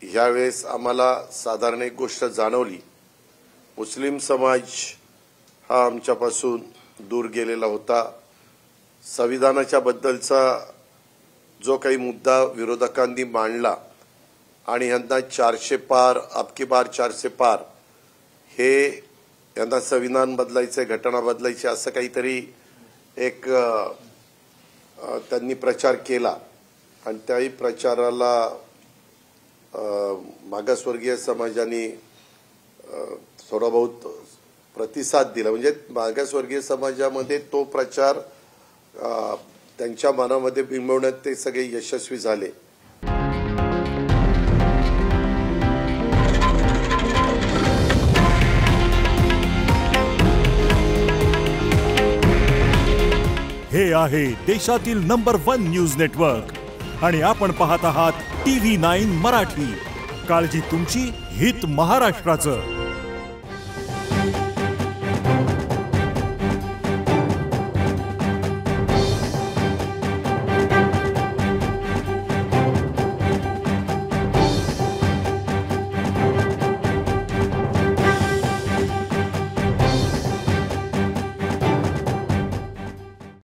यावेळेस आम्हाला साधारण एक गोष्ट जाणवली, मुस्लिम समाज हा आमच्यापासून दूर गेलेला होता। संविधानाच्या बद्दलचा जो काही मुद्दा विरोधकांनी मांडला आणि यांना 400 पार अबकी बार 400 पार हे यांना संविधान बदलायचे, घटना बदलायची असं काहीतरी एक त्यांनी प्रचार केला आणि त्याही प्रचाराला मागासवर्गीय समाजाने थोडा बहुत प्रतिसाद दिला। म्हणजे मागासवर्गीय समाजामध्ये तो प्रचार त्यांच्या मनामध्ये बिंबवण्यात ते सगळे यशस्वी झाले। हे आहे देशातील नंबर 1 न्यूज नेटवर्क आणि आपण पाहत आहात TV9 मराठी। काळजी तुमची, हित महाराष्ट्राचं।